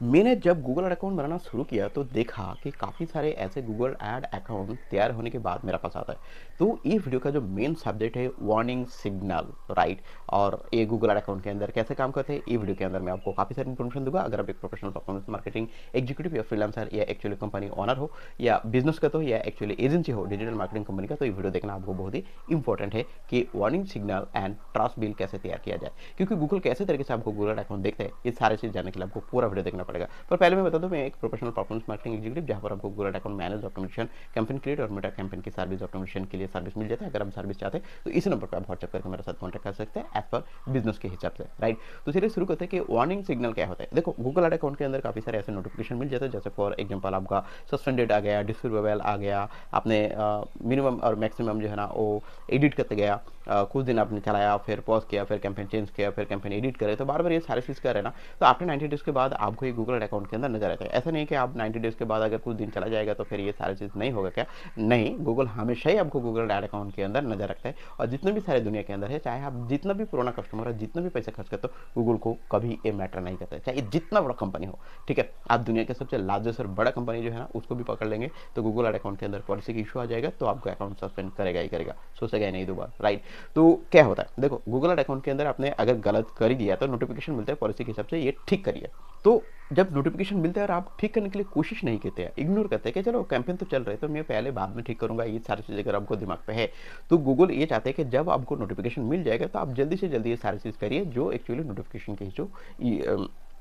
मैंने जब Google add account बनाना शुरू किया तो देखा कि काफ़ी सारे ऐसे गूगल ऐड अकाउंट तैयार होने के बाद मेरे पास आता है। तो ये वीडियो का जो मेन सब्जेक्ट है वार्निंग सिग्नल, राइट। और ये गूगल ऐड अकाउंट के अंदर कैसे काम करते हैं ये वीडियो के अंदर मैं आपको काफ़ी सारी इन्फॉर्मेशन दूंगा। अगर आप एक प्रोफेशनल परफॉर्मेंस मार्केटिंग एग्जीक्यूटिव या फ्रीलांसर या एक्चुअली कंपनी ओनर हो या बिजनेस का तो या एक्चुअली एजेंसी हो डिजिटल मार्केटिंग कंपनी का, तो ये वीडियो देखना आपको बहुत ही इंपॉर्टेंट है कि warning signal and trust bill कैसे तैयार किया जाए। क्योंकि गूगल कैसे तरीके से आपको गूगल अकाउंट देखते हैं ये सारे चीज़ जानने के लिए आपको पूरा वीडियो देखना पड़ेगा। पर पहले मैं बता दूं, मैं एक प्रोफेशनल परफॉर्मेंस मार्केटिंग एग्जीक्यूटिव जहां पर आपको Google account manage automation, campaign create और मेटा कैंपेन की सर्विस ऑटोमेशन के लिए सर्विस मिल जाता है। अगर आप सर्विस चाहते हैं तो इसी नंबर पर आप व्हाट्सएप करके मेरे साथ कॉन्टैक्ट कर सकते हैं एज पर बिजनेस के हिसाब से, राइट। तो चलिए शुरू करते हैं कि वार्निंग सिग्नल क्या होता है। देखो गूगल एड अकाउंट के अंदर काफ़ी सारे ऐसे नोटिफिकेशन मिल जाते हैं, जैसे फॉर एग्जाम्पल आपका सस्पेंडेड आ गया, डिसफेवरेबल आ गया, आपने मिनिमम और मैक्सिमम जो है ना वो एडिट करते गया, कुछ दिन आपने चलाया फिर पॉज किया फिर कैंपेन चेंज किया फिर कैंपेन एडिट करे, तो बार बार ये सारी चीज़ कर रहे ना, तो आफ्टर 90 डेज के बाद आपको ये गूगल अकाउंट के अंदर नजर आता है। ऐसा नहीं कि आप 90 डेज के बाद अगर कुछ दिन चला जाएगा तो फिर ये सारी चीज़ नहीं होगा क्या? नहीं, गूगल हमेशा ही आपको गूगल एड अकाउंट के अंदर नजर रखता है। और जितने भी सारे दुनिया के अंदर है, चाहे आप जितना भी पुराना कस्टमर है, जितना भी पैसे खर्च करते हो, गूगल को कभी ये मैटर नहीं करता है, चाहे जितना बड़ा कंपनी हो। ठीक है, आप दुनिया के सबसे लार्जेस्ट और बड़ा कंपनी जो है ना उसको भी पकड़ लेंगे तो गूगल एड अकाउंट के अंदर पॉलिसी की इशू आ जाएगा तो आपको अकाउंट सस्पेंड करेगा ही करेगा, सोचेगा ही नहीं दोबारा, राइट। तो क्या होता है, देखो गूगल एड अकाउंट के अंदर आपने अगर गलत कर ही दिया तो नोटिफिकेशन मिलता है पॉलिसी के हिसाब से ये ठीक करिए। तो जब नोटिफिकेशन मिलता है और आप ठीक करने के लिए कोशिश नहीं करते हैं, इग्नोर करते हैं कि चलो कैंपेन तो चल रहे है तो मैं पहले बाद में ठीक करूंगा, ये सारी चीज़ अगर आपको दिमाग पे है तो गूगल ये चाहते हैं कि जब आपको नोटिफिकेशन मिल जाएगा तो आप जल्दी से जल्दी ये सारी चीज़ करिए जो एक्चुअली नोटिफिकेशन के जो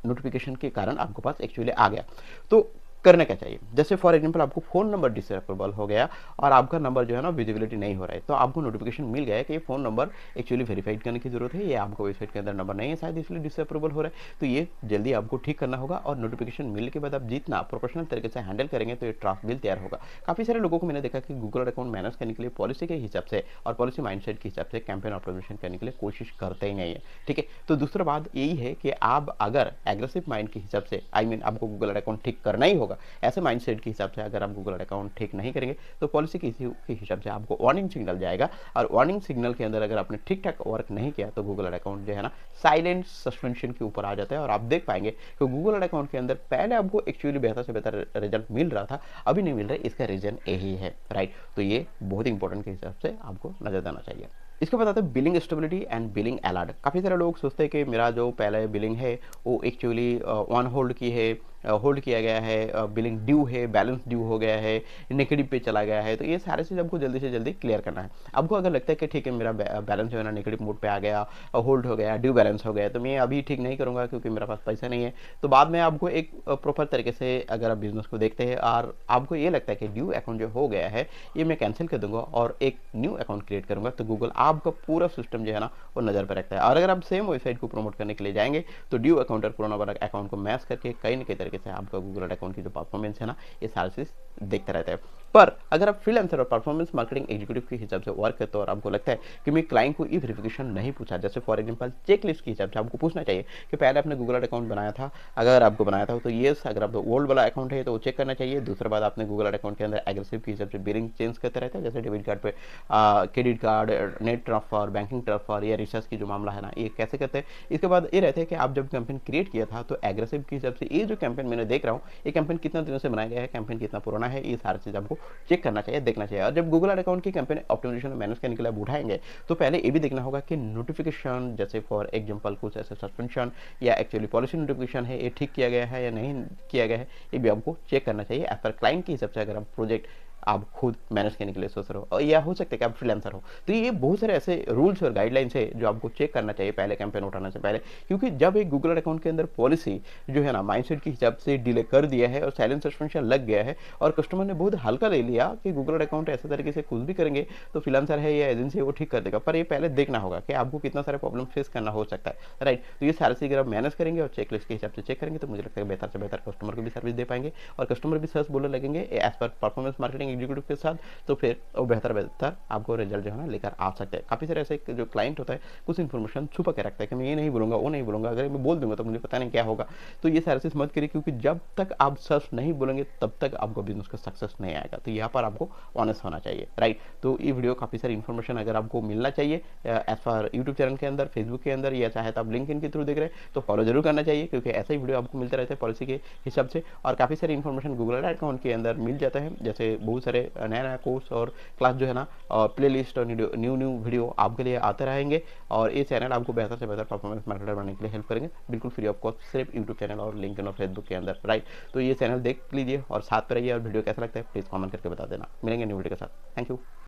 नोटिफिकेशन के कारण आपके पास एक्चुअली आ गया। तो करना क्या चाहिए, जैसे फॉर एग्जांपल आपको फोन नंबर डिसेबल हो गया और आपका नंबर जो है ना विजिबिलिटी नहीं हो रहा है, तो आपको नोटिफिकेशन मिल गया है कि ये फोन नंबर एक्चुअली वेरीफाइड करने की जरूरत है, ये आपको वेबसाइट के अंदर नंबर नहीं है शायद इसलिए डिसेबल हो रहा है, तो ये जल्दी आपको ठीक करना होगा। और नोटिफिकेशन मिलने के बाद आप जितना प्रोफेशनल तरीके से हैंडल करेंगे तो ये ट्रस्ट बिल तैयार होगा। काफी सारे लोगों को मैंने देखा कि गूगल अकाउंट मैनेज करने के लिए पॉलिसी के हिसाब से और पॉलिसी माइंडसेट के हिसाब से कैंपेन ऑप्टिमाइजेशन करने के लिए कोशिश करते ही नहीं है। ठीक है, तो दूसरा बात यही है कि आप अगर एग्रेसिव माइंड के हिसाब से आपको गूगल अकाउंट ठीक करना ही होगा, ऐसे माइंडसेट के हिसाब से अगर आप गूगल अकाउंट ठीक नहीं करेंगे तो पॉलिसी के हिसाब से आपको वार्निंग सिग्नल जाएगा। और वार्निंग सिग्नल के अंदर अगर आपने ठीक ठाक वर्क नहीं किया तो गूगल अकाउंट जो है ना साइलेंट सस्पेंशन के ऊपर आ जाता है। और आप देख पाएंगे कि गूगल अकाउंट के अंदर पहले आपको एक्चुअली बेहतर से बेहतर रिजल्ट मिल रहा था, अभी नहीं मिल रहा है, इसका रीजन यही है, राइट। तो ये बहुत इंपॉर्टेंट के हिसाब से आपको नजर देना चाहिए। इसके बाद आता है billing stability and billing alert. काफ़ी सारे लोग सोचते हैं कि मेरा जो पहले बिलिंग है वो एक्चुअली ऑन होल्ड की है, होल्ड किया गया है, बिलिंग ड्यू है, बैलेंस ड्यू हो गया है, नेगेटिव पे चला गया है, तो ये सारे चीज़ आपको जल्दी से जल्दी क्लियर करना है। आपको अगर लगता है कि ठीक है मेरा बैलेंस जो है ना नेगेटिव मोड पे आ गया, होल्ड हो गया, ड्यू बैलेंस हो गया, तो मैं अभी ठीक नहीं करूँगा क्योंकि मेरा पास पैसा नहीं है, तो बाद में आपको एक प्रॉपर तरीके से अगर आप बिजनेस को देखते हैं और आपको ये लगता है कि ड्यू अकाउंट जो हो गया है ये मैं कैंसिल कर दूंगा और एक न्यू अकाउंट क्रिएट करूंगा, तो गूगल आपका पूरा सिस्टम जो है ना वो नज़र पर रखता है। और अगर आप सेम वेबसाइट को प्रमोट करने के लिए जाएंगे तो ड्यू अकाउंट और पुराना वाला अकाउंट को मैच करके कहीं ना कहीं तरीके से आपका गूगल अकाउंट की जो परफॉर्मेंस है ना ये सारी चीज देखता रहता है। पर अगर आप फ्रीलांसर और परफॉर्मेंस मार्केटिंग एग्जीक्यूटिव के हिसाब से वर्क करते हो और आपको लगता है कि मैं क्लाइंट को ई वेरिफिकेशन नहीं पूछा, जैसे फॉर एग्जांपल चेकलिस्ट के हिसाब से आपको पूछना चाहिए कि पहले आपने गूगल अकाउंट बनाया था, अगर आपको बनाया था तो येस, अगर आपका ओल्ड वाला अकाउंट है तो वो चेक करना चाहिए। दूसरा बात आपने गूगल अकाउंट के अंदर एग्रेसिव के हिसाब से बिलिंग चेंज करते रहते हैं, जैसे डेबिट कार्ड पे credit card, net transfer, banking transfer या रिचार्ज की जो मामला है ना ये कैसे करते हैं। इसके बाद ये रहता है कि आप जब कैंपेन क्रिएट किया था तो एग्रेसिव के हिसाब से ये जो कैंपेन मैंने देख रहा हूँ ये कैंपेन कितना दिनों से बनाया गया है, कैंपेन कितना पुराना है, ये सारी चीज़ आपको चेक करना चाहिए, देखना चाहिए। और जब गूगल अकाउंट की कैंपेन ऑप्टिमाइजेशन मैनेज करने के लिए आप उठाएंगे तो पहले ये भी देखना होगा कि नोटिफिकेशन जैसे फॉर एग्जांपल कुछ ऐसे सस्पेंशन या एक्चुअली पॉलिसी नोटिफिकेशन है ये ठीक किया गया है या नहीं किया गया है, ये भी आपको चेक करना चाहिए एज पर क्लाइंट के हिसाब से। अगर आप प्रोजेक्ट आप खुद मैनेज करने के लिए सोच रहे हो और या हो सकता है कि आप फ्रीलांसर हो, तो ये बहुत सारे ऐसे रूल्स और गाइडलाइंस है जो आपको चेक करना चाहिए पहले कैंपेन उठाने से पहले। क्योंकि जब एक गूगल अकाउंट के अंदर पॉलिसी जो है ना माइंडसेट के हिसाब से डिले कर दिया है और साइलेंट सस्पेंशन लग गया है और कस्टमर ने बहुत हल्का ले लिया कि गूगल अकाउंट ऐसे तरीके से कुछ भी करेंगे तो फ्रीलांसर है या एजेंसी है वो ठीक कर देगा, पर ये पहले देखना होगा कि आपको कितना सारे प्रॉब्लम फेस करना हो सकता है, राइट। तो ये सारे चीज़ अगर आप मैनेज करेंगे और चेकलिस्ट के हिसाब से चेक करेंगे तो मुझे लगता है बेहतर से बेहतर कस्टमर को भी सर्विस दे पाएंगे और कस्टमर भी सर्च बोलने लगेंगे as per performance marketing marketing executive के साथ, तो फिर वो बेहतर आपको रिजल्ट जो है ना लेकर आ सकते हैं। काफ़ी सारे ऐसे जो क्लाइंट होता है कुछ इन्फॉर्मेशन छुपा के रखता है कि मैं ये नहीं बोलूँगा, वो नहीं बोलूँगा, अगर मैं बोल दूंगा तो मुझे पता नहीं क्या होगा। तो ये सारे चीज़ मत करिए, क्योंकि जब तक आप सच नहीं बोलेंगे तब तक आपको बिजनेस का सक्सेस नहीं आएगा। तो यहाँ पर आपको ऑनेस्ट होना चाहिए, राइट। तो ये वीडियो काफ़ी सारी इन्फॉर्मेशन अगर आपको मिलना चाहिए एज फार यूट्यूब चैनल के अंदर, फेसबुक के अंदर, या चाहे तो आप लिंक्डइन के थ्रू देख रहे हैं तो फॉलो जरूर करना चाहिए, क्योंकि ऐसे ही वीडियो आपको मिलते रहते हैं पॉलिसी के हिसाब से। और काफ़ी सारी इन्फॉर्मेशन गूगल अकाउंट के अंदर मिल जाता है, जैसे बहुत सारे नया नया कोर्स और क्लास जो है ना प्ले लिस्ट और न्यू वीडियो आपके लिए आते रहेंगे। और ये चैनल आपको बेहतर से बेहतर परफॉर्मेंस मार्केटर बनने के लिए हेल्प करेंगे, बिल्कुल फ्री ऑफ कॉस्ट, सिर्फ यूट्यूब चैनल और लिंक्डइन और फेसबुक के अंदर, राइट। तो ये चैनल देख लीजिए और साथ पर रहिए, और वीडियो कैसा लगता है प्लीज़ कमेंट करके बता देना। मिलेंगे न्यू वीडियो के साथ। Thank you.